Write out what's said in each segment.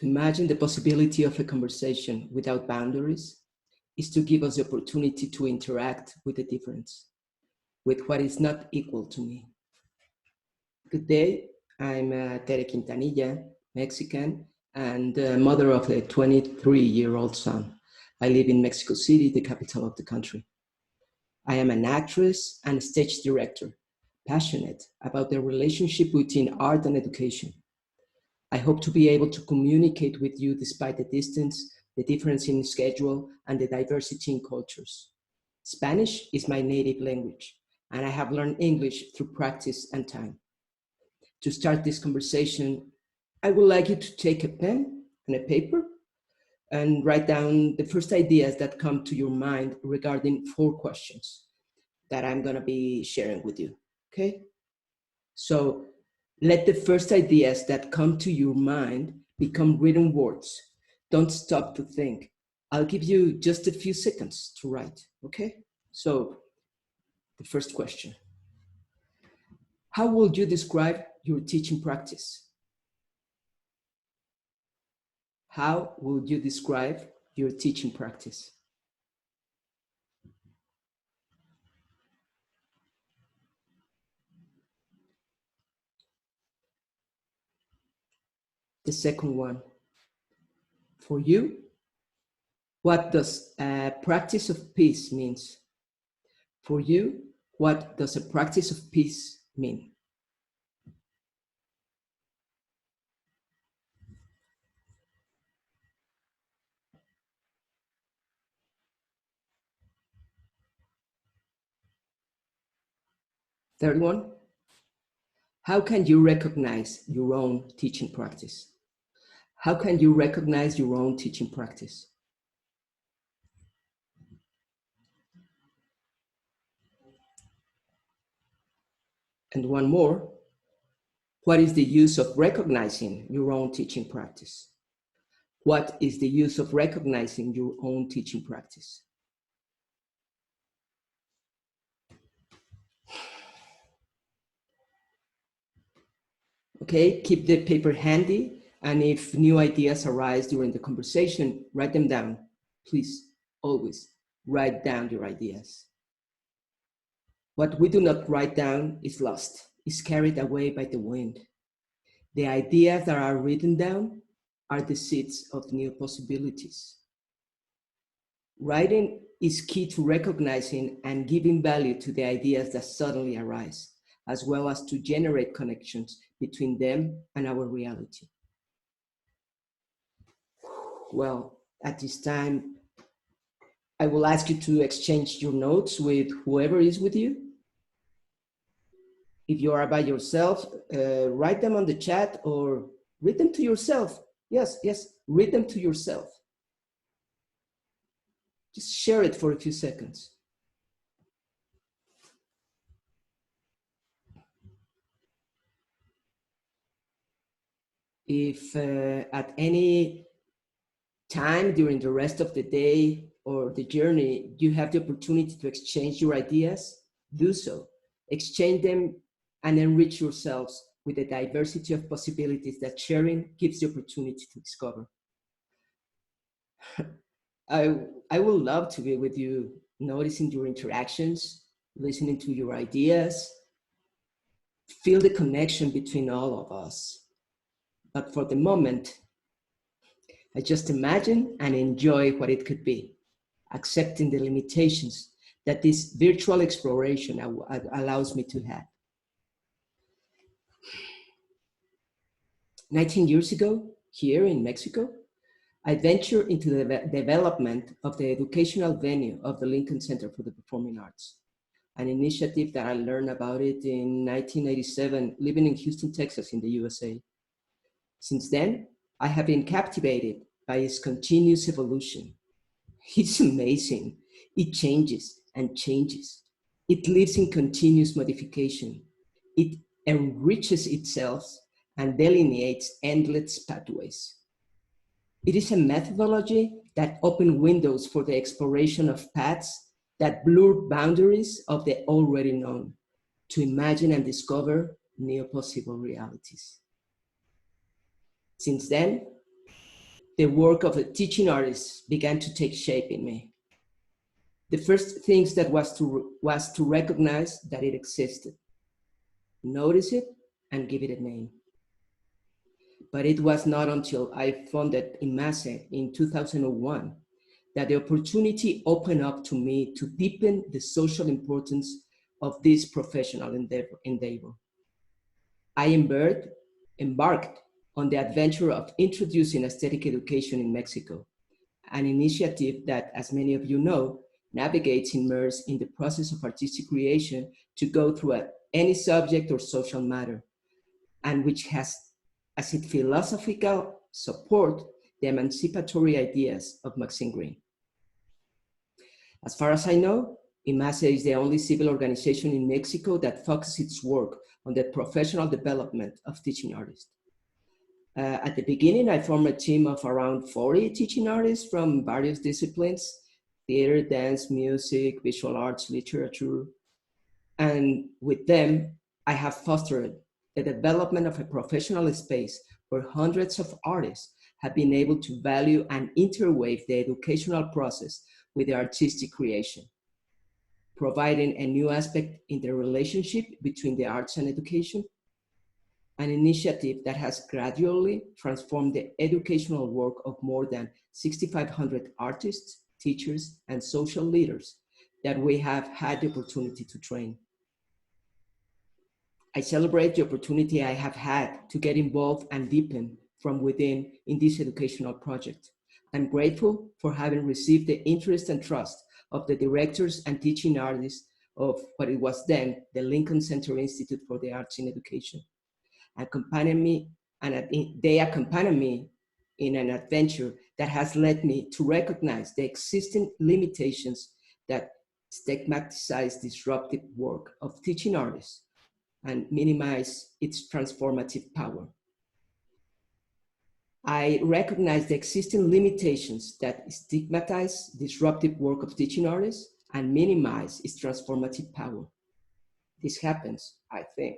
To imagine the possibility of a conversation without boundaries is to give us the opportunity to interact with the difference, with what is not equal to me. Good day, I'm Tere Quintanilla, Mexican, and mother of a 23-year-old son. I live in Mexico City, the capital of the country. I am an actress and a stage director, passionate about the relationship between art and education. I hope to be able to communicate with you despite the distance, the difference in schedule, and the diversity in cultures. Spanish is my native language, and I have learned English through practice and time. To start this conversation, I would like you to take a pen and a paper and write down the first ideas that come to your mind regarding 4 questions that I'm gonna be sharing with you, okay? So let the first ideas that come to your mind become written words. Don't stop to think. I'll give you just a few seconds to write, okay? So the first question. How would you describe your teaching practice? How would you describe your teaching practice? The second one. For you, what does a practice of peace means? For you, what does a practice of peace mean? Third one, how can you recognize your own teaching practice? How can you recognize your own teaching practice? And one more, what is the use of recognizing your own teaching practice? What is the use of recognizing your own teaching practice? Okay, keep the paper handy, and if new ideas arise during the conversation, write them down. Please, always write down your ideas. What we do not write down is lost, is carried away by the wind. The ideas that are written down are the seeds of new possibilities. Writing is key to recognizing and giving value to the ideas that suddenly arise, as well as to generate connections between them and our reality. Well, at this time, I will ask you to exchange your notes with whoever is with you. If you are by yourself, write them on the chat or read them to yourself. Yes, read them to yourself. Just share it for a few seconds. If at any time during the rest of the day or the journey, you have the opportunity to exchange your ideas, do so. Exchange them and enrich yourselves with the diversity of possibilities that sharing gives the opportunity to discover. I would love to be with you, noticing your interactions, listening to your ideas, feel the connection between all of us. But for the moment, I just imagine and enjoy what it could be, accepting the limitations that this virtual exploration allows me to have. 19 years ago, here in Mexico, I ventured into the development of the educational venue of the Lincoln Center for the Performing Arts, an initiative that I learned about it in 1987, living in Houston, Texas, in the USA. Since then, I have been captivated by its continuous evolution. It's amazing. It changes and changes. It lives in continuous modification. It enriches itself and delineates endless pathways. It is a methodology that opens windows for the exploration of paths that blur boundaries of the already known, to imagine and discover new possible realities. Since then, the work of a teaching artist began to take shape in me. The first things that was to recognize that it existed, notice it, and give it a name. But it was not until I founded IMASE in 2001 that the opportunity opened up to me to deepen the social importance of this professional endeavor. I embarked on the adventure of introducing aesthetic education in Mexico, an initiative that, as many of you know, navigates immersed in the process of artistic creation to go through any subject or social matter, and which has as its philosophical support the emancipatory ideas of Maxine Greene. As far as I know, IMASE is the only civil organization in Mexico that focuses its work on the professional development of teaching artists. At the beginning, I formed a team of around 40 teaching artists from various disciplines: theater, dance, music, visual arts, literature. And with them, I have fostered the development of a professional space where hundreds of artists have been able to value and interweave the educational process with the artistic creation, providing a new aspect in the relationship between the arts and education, an initiative that has gradually transformed the educational work of more than 6,500 artists, teachers, and social leaders that we have had the opportunity to train. I celebrate the opportunity I have had to get involved and deepen from within in this educational project. I'm grateful for having received the interest and trust of the directors and teaching artists of what it was then the Lincoln Center Institute for the Arts in Education. They accompany me in an adventure that has led me to recognize the existing limitations that stigmatize disruptive work of teaching artists and minimize its transformative power. I recognize the existing limitations that stigmatize disruptive work of teaching artists and minimize its transformative power. This happens, I think,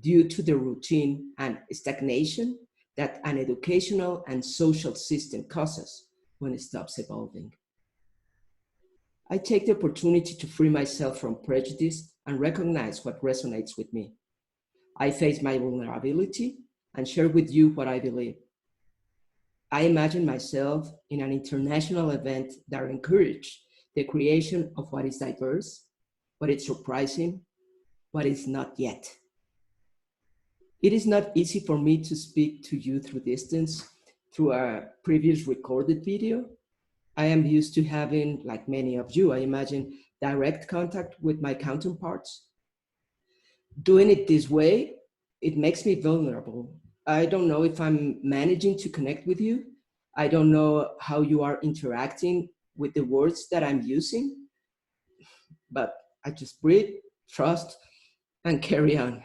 due to the routine and stagnation that an educational and social system causes when it stops evolving. I take the opportunity to free myself from prejudice and recognize what resonates with me. I face my vulnerability and share with you what I believe. I imagine myself in an international event that encourages the creation of what is diverse, what is surprising, what is not yet. It is not easy for me to speak to you through distance, through a previous recorded video. I am used to having, like many of you, I imagine, direct contact with my counterparts. Doing it this way, it makes me vulnerable. I don't know if I'm managing to connect with you. I don't know how you are interacting with the words that I'm using, but I just breathe, trust, and carry on.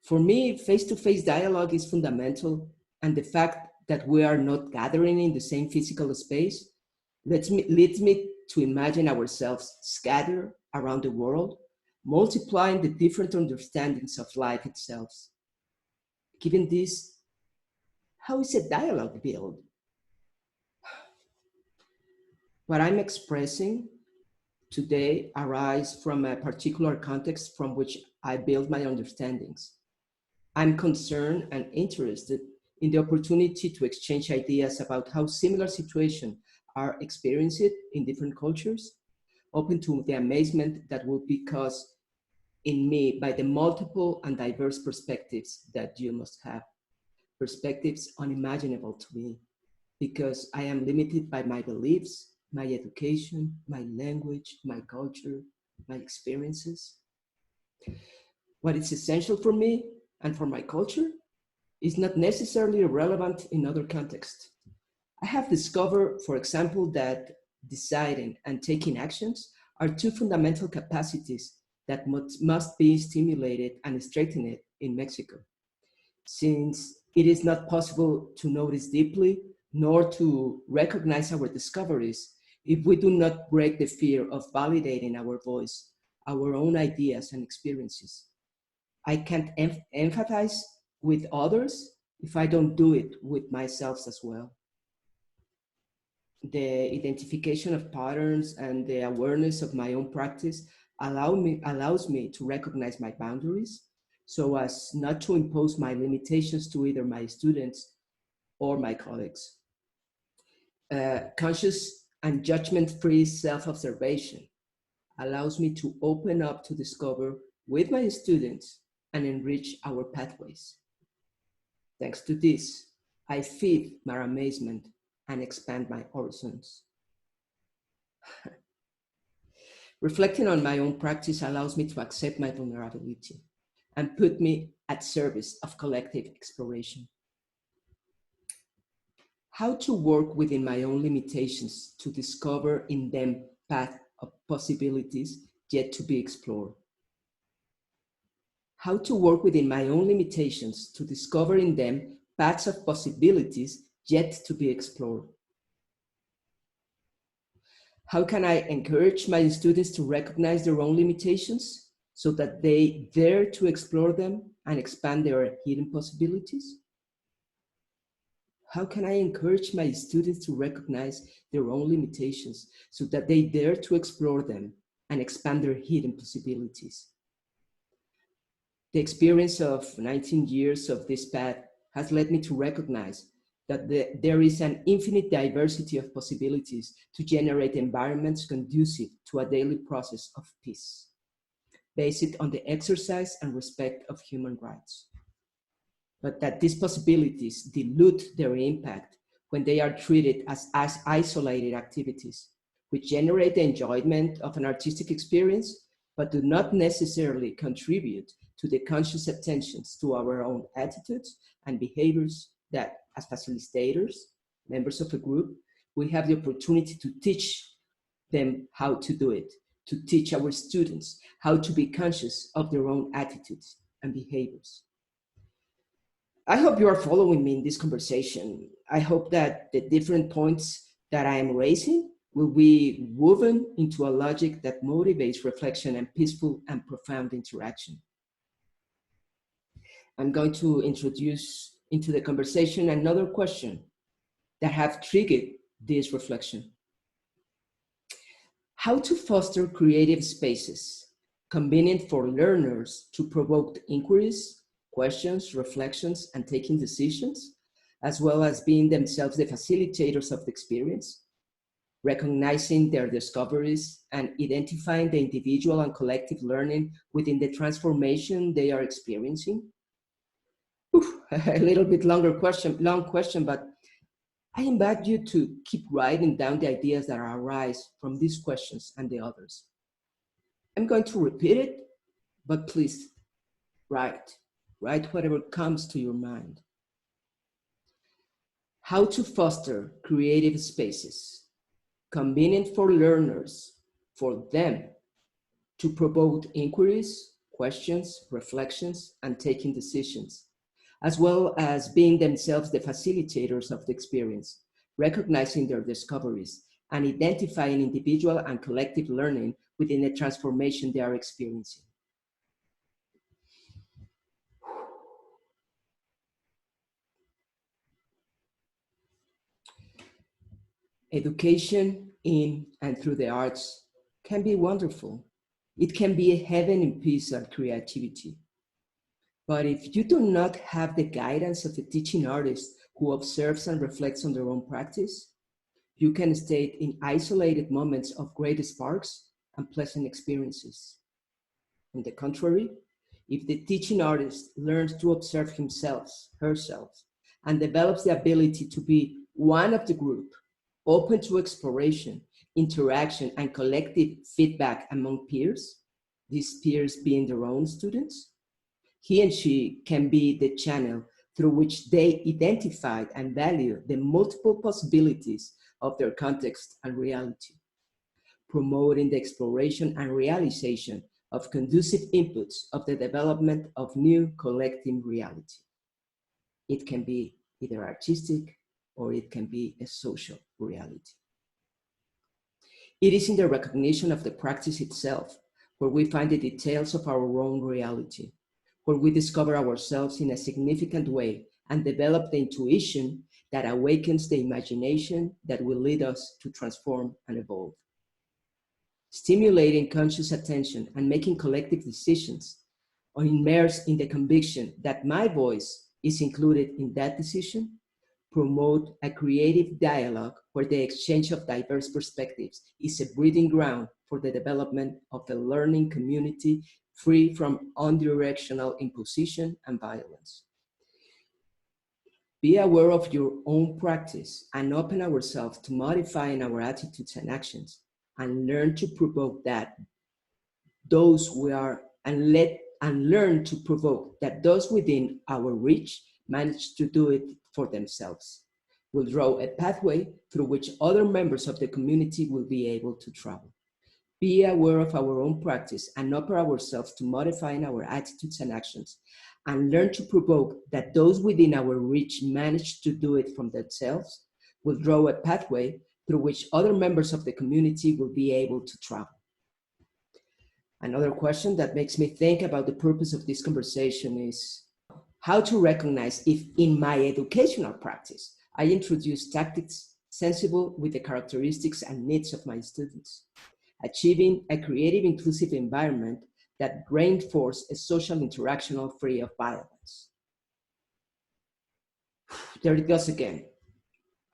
For me, face-to-face dialogue is fundamental, and the fact that we are not gathering in the same physical space leads me to imagine ourselves scattered around the world, multiplying the different understandings of life itself. Given this, how is a dialogue built? What I'm expressing today arises from a particular context from which I build my understandings. I'm concerned and interested in the opportunity to exchange ideas about how similar situations are experienced in different cultures, open to the amazement that will be caused in me by the multiple and diverse perspectives that you must have, perspectives unimaginable to me, because I am limited by my beliefs, my education, my language, my culture, my experiences. What is essential for me and for my culture is not necessarily relevant in other contexts. I have discovered, for example, that deciding and taking actions are two fundamental capacities that must be stimulated and strengthened in Mexico. Since it is not possible to notice deeply nor to recognize our discoveries if we do not break the fear of validating our voice, our own ideas and experiences. I can't empathize with others if I don't do it with myself as well. The identification of patterns and the awareness of my own practice allows me to recognize my boundaries so as not to impose my limitations to either my students or my colleagues. Conscious and judgment-free self-observation allows me to open up to discover with my students and enrich our pathways. Thanks to this, I feed my amazement and expand my horizons. Reflecting on my own practice allows me to accept my vulnerability and put me at service of collective exploration. How to work within my own limitations to discover in them paths of possibilities yet to be explored. How to work within my own limitations to discover in them paths of possibilities yet to be explored. How can I encourage my students to recognize their own limitations so that they dare to explore them and expand their hidden possibilities? How can I encourage my students to recognize their own limitations so that they dare to explore them and expand their hidden possibilities? The experience of 19 years of this path has led me to recognize that there is an infinite diversity of possibilities to generate environments conducive to a daily process of peace, based on the exercise and respect of human rights. But that these possibilities dilute their impact when they are treated as isolated activities, which generate the enjoyment of an artistic experience, but do not necessarily contribute to the conscious attentions to our own attitudes and behaviors that, as facilitators, members of a group, we have the opportunity to teach them how to do it, to teach our students how to be conscious of their own attitudes and behaviors. I hope you are following me in this conversation. I hope that the different points that I am raising will be woven into a logic that motivates reflection and peaceful and profound interaction. I'm going to introduce into the conversation another question that have triggered this reflection. How to foster creative spaces convenient for learners to provoke inquiries, questions, reflections, and taking decisions, as well as being themselves the facilitators of the experience, recognizing their discoveries and identifying the individual and collective learning within the transformation they are experiencing. A little bit long question, but I invite you to keep writing down the ideas that arise from these questions and the others. I'm going to repeat it, but please write whatever comes to your mind. How to foster creative spaces convenient for learners, for them to provoke inquiries, questions, reflections, and taking decisions, as well as being themselves the facilitators of the experience, recognizing their discoveries, and identifying individual and collective learning within the transformation they are experiencing. Education in and through the arts can be wonderful. It can be a heaven in peace and creativity. But if you do not have the guidance of a teaching artist who observes and reflects on their own practice, you can stay in isolated moments of great sparks and pleasant experiences. On the contrary, if the teaching artist learns to observe himself, herself, and develops the ability to be one of the group, open to exploration, interaction, and collective feedback among peers, these peers being their own students, he and she can be the channel through which they identify and value the multiple possibilities of their context and reality, promoting the exploration and realization of conducive inputs of the development of new collective reality. It can be either artistic or it can be a social reality. It is in the recognition of the practice itself where we find the details of our own reality, where we discover ourselves in a significant way and develop the intuition that awakens the imagination that will lead us to transform and evolve. Stimulating conscious attention and making collective decisions or immersed in the conviction that my voice is included in that decision, promote a creative dialogue where the exchange of diverse perspectives is a breeding ground for the development of a learning community free from unidirectional imposition and violence. Be aware of your own practice and open ourselves to modifying our attitudes and actions, and learn to provoke that those we are, and learn to provoke that those within our reach manage to do it for themselves. We'll draw a pathway through which other members of the community will be able to travel. Be aware of our own practice and open ourselves to modifying our attitudes and actions, and learn to provoke that those within our reach manage to do it from themselves. Will draw a pathway through which other members of the community will be able to travel. Another question that makes me think about the purpose of this conversation is how to recognize if in my educational practice I introduce tactics sensible with the characteristics and needs of my students, achieving a creative, inclusive environment that reinforces a social interaction free of violence. There it goes again.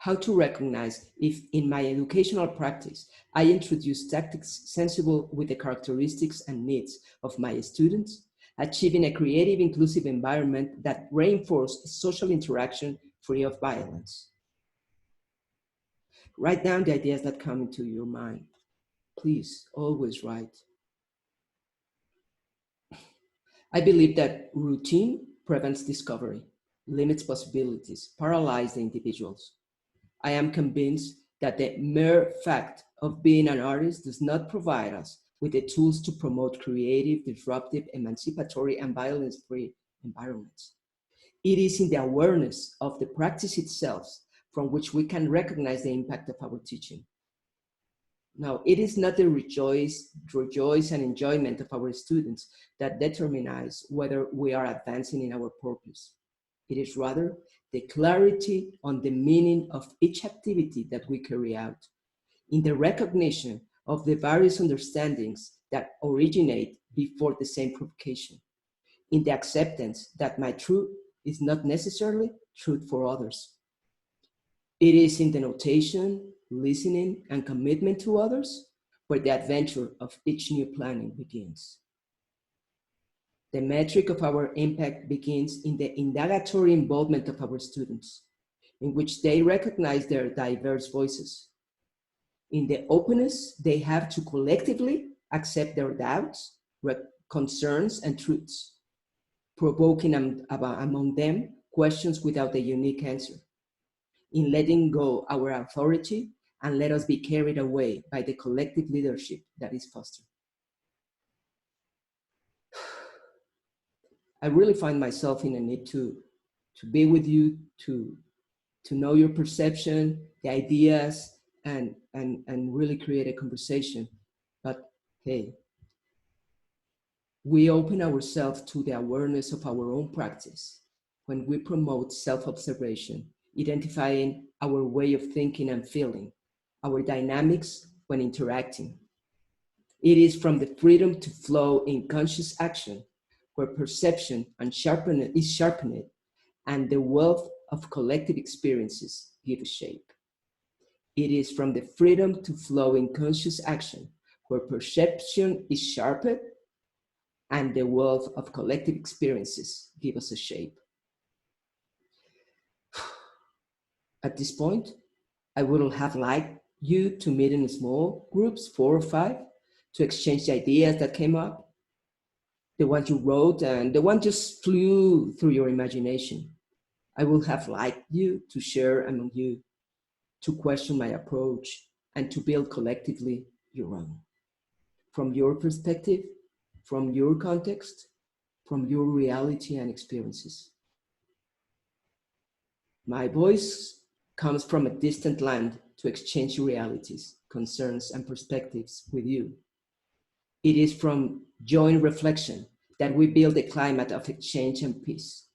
How to recognize if in my educational practice I introduce tactics sensible with the characteristics and needs of my students, achieving a creative, inclusive environment that reinforces social interaction free of violence. Write down the ideas that come into your mind. Please, always write. I believe that routine prevents discovery, limits possibilities, paralyzes the individuals. I am convinced that the mere fact of being an artist does not provide us with the tools to promote creative, disruptive, emancipatory, and violence-free environments. It is in the awareness of the practice itself from which we can recognize the impact of our teaching. Now, it is not the rejoice and enjoyment of our students that determines whether we are advancing in our purpose. It is rather the clarity on the meaning of each activity that we carry out, in the recognition of the various understandings that originate before the same provocation, in the acceptance that my truth is not necessarily truth for others. It is in the notation, listening, and commitment to others where the adventure of each new planning begins. The metric of our impact begins in the indagatory involvement of our students, in which they recognize their diverse voices, in the openness they have to collectively accept their doubts, concerns, and truths, provoking among them questions without a unique answer, in letting go our authority and let us be carried away by the collective leadership that is fostered. I really find myself in a need to be with you, to know your perception, the ideas, and really create a conversation. But hey, we open ourselves to the awareness of our own practice when we promote self-observation, identifying our way of thinking and feeling, our dynamics when interacting. It is from the freedom to flow in conscious action where perception is sharpened and the wealth of collective experiences give shape. It is from the freedom to flow in conscious action where perception is sharpened and the wealth of collective experiences give us a shape. At this point, I would have liked you to meet in small groups, 4 or 5, to exchange the ideas that came up, the ones you wrote and the one just flew through your imagination. I would have liked you to share among you, to question my approach, and to build collectively your own. From your perspective, from your context, from your reality and experiences. My voice comes from a distant land to exchange realities, concerns, and perspectives with you. It is from joint reflection that we build a climate of exchange and peace.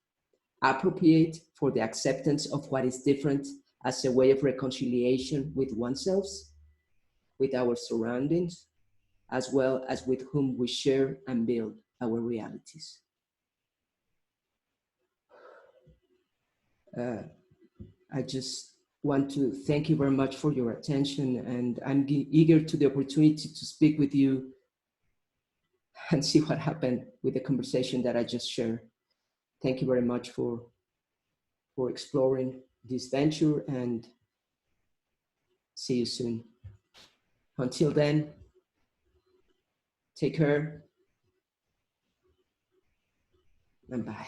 appropriate for the acceptance of what is different as a way of reconciliation with oneself, with our surroundings, as well as with whom we share and build our realities. I just want to thank you very much for your attention, and I'm eager to the opportunity to speak with you and see what happened with the conversation that I just shared. Thank you very much for exploring this venture, and see you soon. Until then, take care and bye.